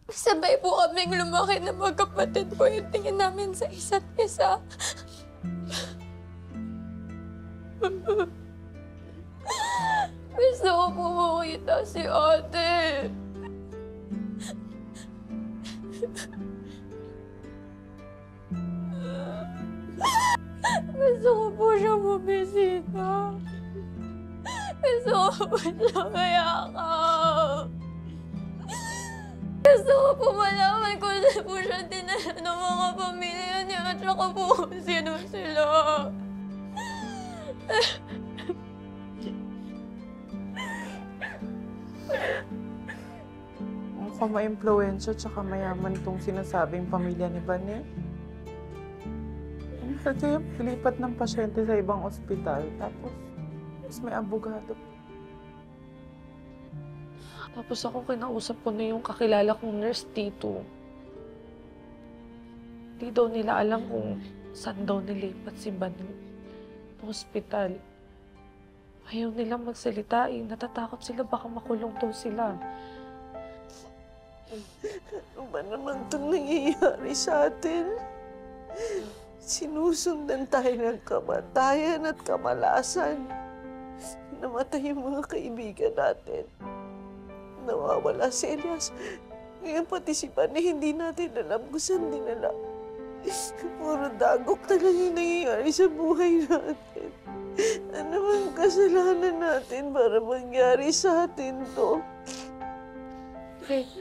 Sabay po kaming lumaki na magkapatid po yung tingin namin sa isa't isa. Gusto ko po makita si ate. Gusto ko po siya mabisita. Gusto ko po siya mayakap. Gusto ko po malaman kung saan po siya dinala ng mga pamilya niya at saka po kung sino sila. Mukhang ma-impluwensya tsaka mayaman tong sinasabing pamilya ni Banel. Kaya lipat ng pasyente sa ibang ospital, tapos may abogado. Tapos ako kinausap ko na yung kakilala kong nurse dito. Di daw nila alam kung saan daw nilipat si Banel sa ospital. Ayaw nila magsalita eh. Natatakot sila baka makulong daw sila. Ano ba naman itong nangyayari sa atin? Sinusundan tayo ng kamatayan at kamalasan. Namatay yung mga kaibigan natin. Nawawala si Elias. Ngayon pati si Banel, hindi natin alam kung saan dinala. Puro dagok talaga yung nangyayari sa buhay natin. Ano bang kasalanan natin para mangyari sa atin to? Okay.